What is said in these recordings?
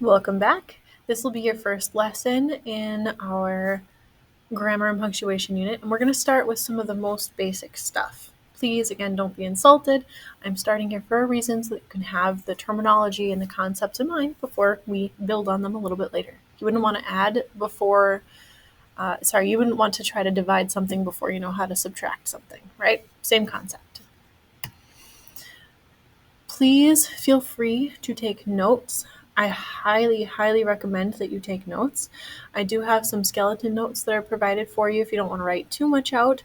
Welcome back. This will be your first lesson in our grammar and punctuation unit, and we're going to start with some of the most basic stuff. Please, again, don't be insulted. I'm starting here for a reason so that you can have the terminology and the concepts in mind before we build on them a little bit later. You wouldn't want to add before, you wouldn't want to try to divide something before you know how to subtract something, right? Same concept. Please feel free to take notes. I highly recommend that you take notes. I do have some skeleton notes that are provided for you if you don't want to write too much out,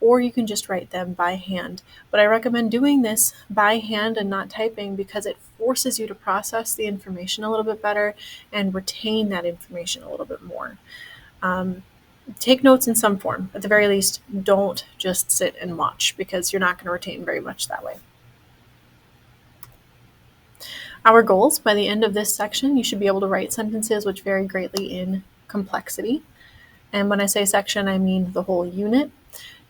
or you can just write them by hand. But I recommend doing this by hand and not typing because it forces you to process the information a little bit better and retain that information a little bit more. Take notes in some form. At the very least, don't just sit and watch because you're not going to retain very much that way. Our goals: by the end of this section, you should be able to write sentences which vary greatly in complexity. And when I say section, I mean the whole unit.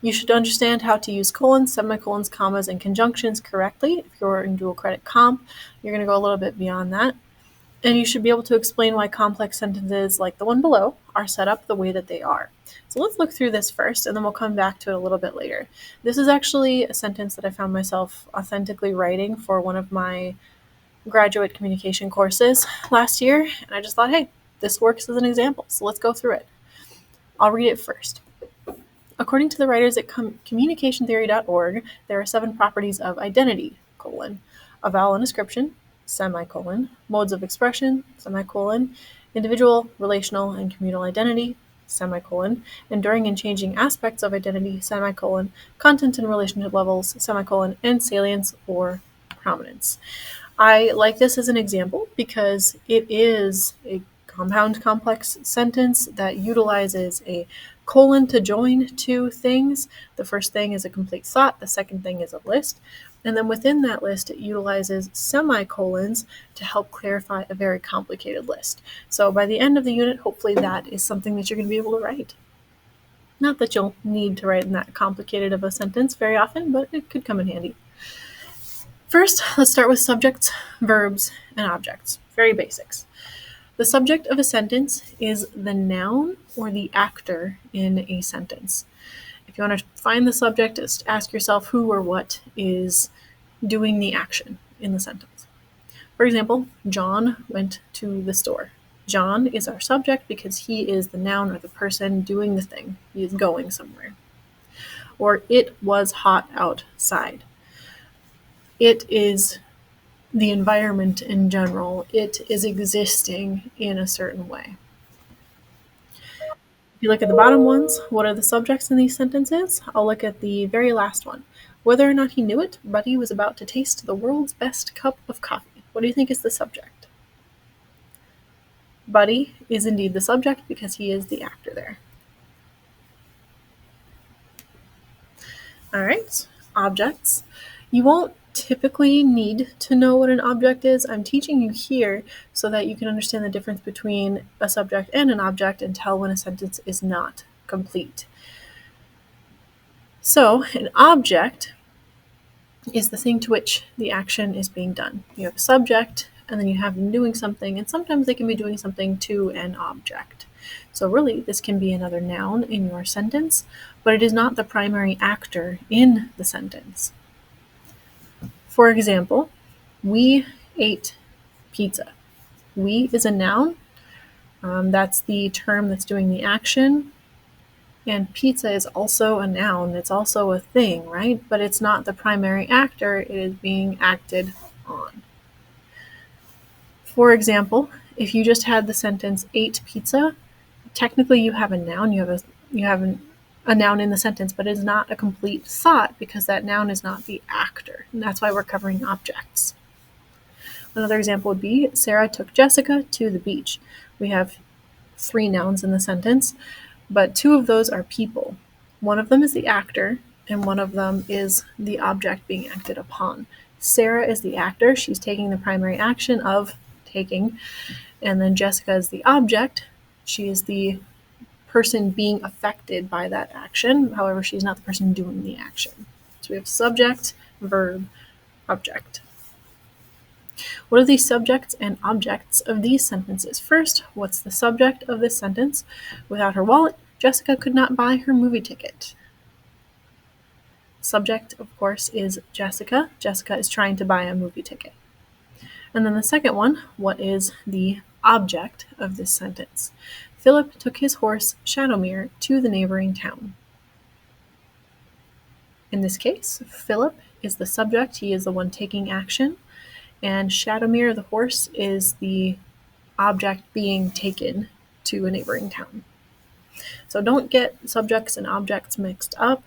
You should understand how to use colons, semicolons, commas, and conjunctions correctly. If you're in dual credit comp, you're going to go a little bit beyond that. And you should be able to explain why complex sentences like the one below are set up the way that they are. So let's look through this first, and then we'll come back to it a little bit later. This is actually a sentence that I found myself authentically writing for one of my graduate communication courses last year, and I just thought, hey, this works as an example, so let's go through it. I'll read it first. According to the writers at communicationtheory.org, there are 7 properties of identity, avowal and ascription, modes of expression, individual, relational, and communal identity, enduring and changing aspects of identity, content and relationship levels, and salience or prominence. I like this as an example because it is a compound complex sentence that utilizes a colon to join two things. The first thing is a complete thought, the second thing is a list, and then within that list it utilizes semicolons to help clarify a very complicated list. So by the end of the unit, hopefully that is something that you're going to be able to write. Not that you'll need to write in that complicated of a sentence very often, but it could come in handy. First, let's start with subjects, verbs, and objects. Very basics. The subject of a sentence is the noun or the actor in a sentence. If you want to find the subject, just ask yourself who or what is doing the action in the sentence. For example, John went to the store. John is our subject because he is the noun or the person doing the thing. He is going somewhere. Or it was hot outside. It is the environment in general. It is existing in a certain way. If you look at the bottom ones, what are the subjects in these sentences? I'll look at the very last one. Whether or not he knew it, Buddy was about to taste the world's best cup of coffee. What do you think is the subject? Buddy is indeed the subject because he is the actor there. All right, objects. You won't typically need to know what an object is. I'm teaching you here so that you can understand the difference between a subject and an object and tell when a sentence is not complete. So, an object is the thing to which the action is being done. You have a subject, and then you have them doing something, and sometimes they can be doing something to an object. So really, this can be another noun in your sentence, but it is not the primary actor in the sentence. For example, we ate pizza. We is a noun. That's the term that's doing the action. And pizza is also a noun. It's also a thing, right? But it's not the primary actor. It is being acted on. For example, if you just had the sentence ate pizza, technically you have a noun. You have a noun in the sentence, but it is not a complete thought because that noun is not the actor. And that's why we're covering objects. Another example would be Sarah took Jessica to the beach. We have 3 nouns in the sentence, but 2 of those are people. One of them is the actor, and one of them is the object being acted upon. Sarah is the actor. She's taking the primary action of taking, and then Jessica is the object. She is the person being affected by that action. However, she's not the person doing the action. So we have subject, verb, object. What are the subjects and objects of these sentences? First, what's the subject of this sentence? Without her wallet, Jessica could not buy her movie ticket. Subject, of course, is Jessica. Jessica is trying to buy a movie ticket. And then the second one, what is the object of this sentence? Philip took his horse, Shadowmere, to the neighboring town. In this case, Philip is the subject. He is the one taking action. And Shadowmere, the horse, is the object being taken to a neighboring town. So don't get subjects and objects mixed up.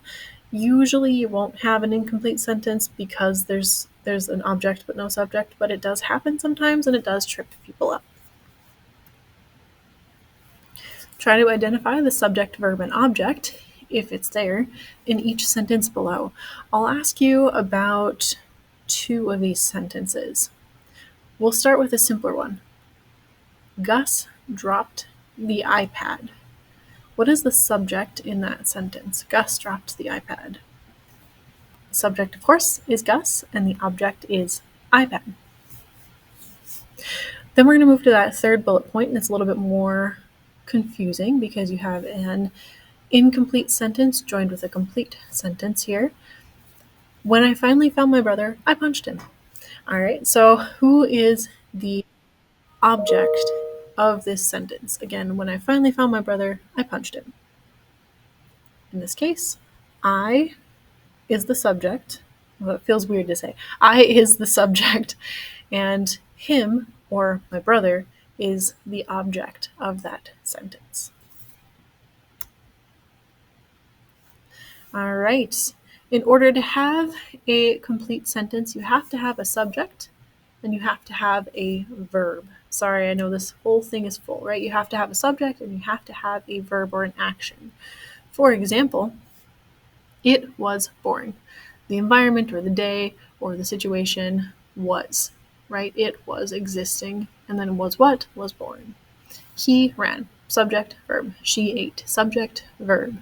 Usually you won't have an incomplete sentence because there's an object but no subject, but it does happen sometimes and it does trip people up. Try to identify the subject, verb, and object, if it's there, in each sentence below. I'll ask you about 2 of these sentences. We'll start with a simpler one. Gus dropped the iPad. What is the subject in that sentence? Gus dropped the iPad. The subject, of course, is Gus, and the object is iPad. Then we're going to move to that third bullet point, and it's a little bit more confusing because you have an incomplete sentence joined with a complete sentence here. When I finally found my brother, I punched him. All right, so who is the object of this sentence? Again, when I finally found my brother, I punched him. In this case, I is the subject. Well, it feels weird to say. I is the subject, and him, or my brother, is the object of that sentence. All right. In order to have a complete sentence, you have to have a subject and you have to have a verb. Sorry, I know this whole thing is full, right? You have to have a subject and you have to have a verb or an action. For example, it was boring. The environment or the day or the situation was, right? It was existing. And then was what? Was boring. He ran. Subject, verb. She ate. Subject, verb.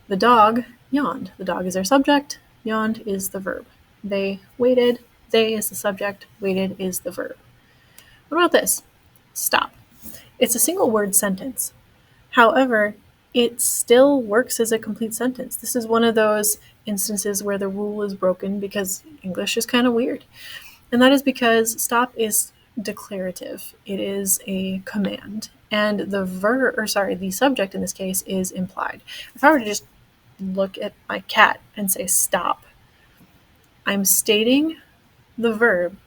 The dog yawned. The dog is our subject. Yawned is the verb. They waited. They is the subject. Waited is the verb. What about this? Stop. It's a single word sentence. However, it still works as a complete sentence. This is one of those instances where the rule is broken because English is kind of weird. And that is because stop is declarative. It is a command. And the subject in this case is implied. If I were to just look at my cat and say stop, I'm stating the verb,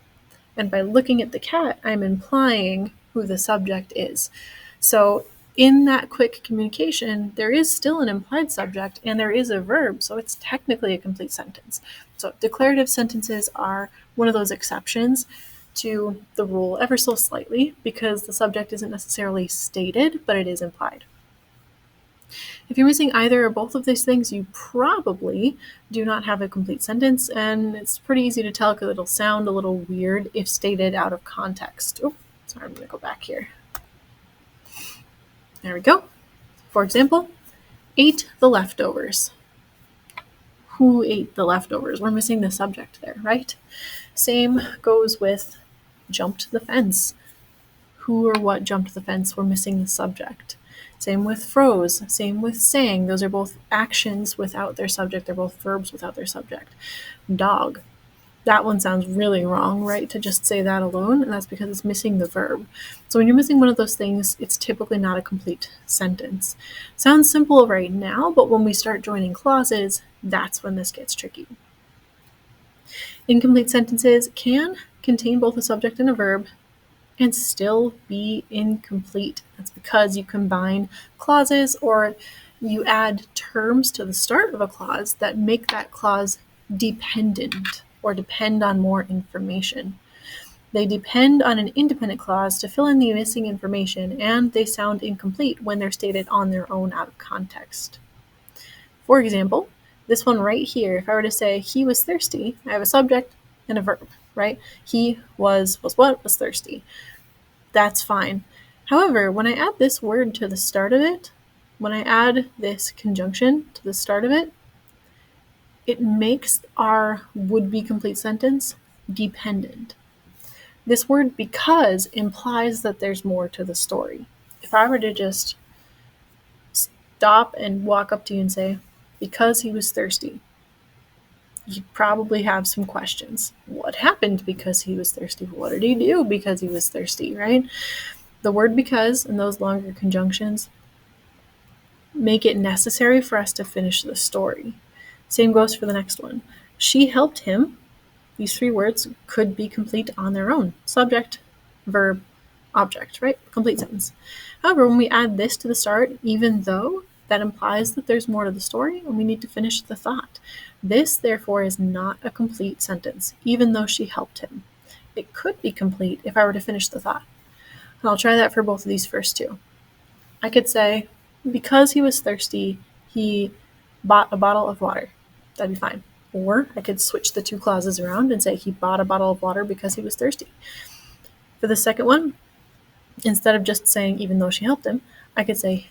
and by looking at the cat, I'm implying who the subject is. So in that quick communication, there is still an implied subject and there is a verb, so it's technically a complete sentence. So declarative sentences are one of those exceptions to the rule ever so slightly because the subject isn't necessarily stated, but it is implied. If you're missing either or both of these things, you probably do not have a complete sentence, and it's pretty easy to tell because it'll sound a little weird if stated out of context. Oh, sorry, I'm going to go back here. There we go. For example, ate the leftovers. Who ate the leftovers? We're missing the subject there, right? Same goes with jumped the fence. Who or what jumped the fence? We're missing the subject. Same with froze. Same with sang. Those are both actions without their subject. They're both verbs without their subject. Dog. That one sounds really wrong, right? To just say that alone, and that's because it's missing the verb. So when you're missing one of those things, it's typically not a complete sentence. Sounds simple right now, but when we start joining clauses, that's when this gets tricky. Incomplete sentences can contain both a subject and a verb and still be incomplete. That's because you combine clauses or you add terms to the start of a clause that make that clause dependent or depend on more information. They depend on an independent clause to fill in the missing information, and they sound incomplete when they're stated on their own out of context. For example, this one right here, if I were to say he was thirsty, I have a subject and a verb, right? He was what? Was thirsty. That's fine. However, when I add this word to the start of it, when I add this conjunction to the start of it, it makes our would-be complete sentence dependent. This word because implies that there's more to the story. If I were to just stop and walk up to you and say, because he was thirsty, you'd probably have some questions. What happened because he was thirsty? What did he do because he was thirsty, right? The word because and those longer conjunctions make it necessary for us to finish the story. Same goes for the next one. She helped him. These three words could be complete on their own. Subject, verb, object, right? Complete sentence. However, when we add this to the start, even though that implies that there's more to the story and we need to finish the thought, this, therefore, is not a complete sentence, even though she helped him. It could be complete if I were to finish the thought. And I'll try that for both of these first two. I could say, because he was thirsty, he bought a bottle of water. That'd be fine. Or I could switch the two clauses around and say he bought a bottle of water because he was thirsty. For the second one, instead of just saying even though she helped him, I could say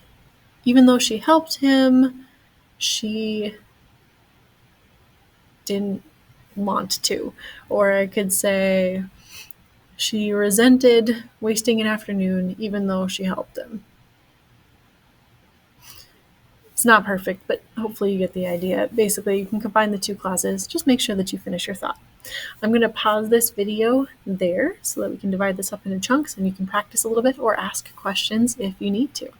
even though she helped him, she didn't want to. Or I could say she resented wasting an afternoon even though she helped him. It's not perfect, but hopefully you get the idea. Basically, you can combine the two clauses. Just make sure that you finish your thought. I'm going to pause this video there so that we can divide this up into chunks and you can practice a little bit or ask questions if you need to.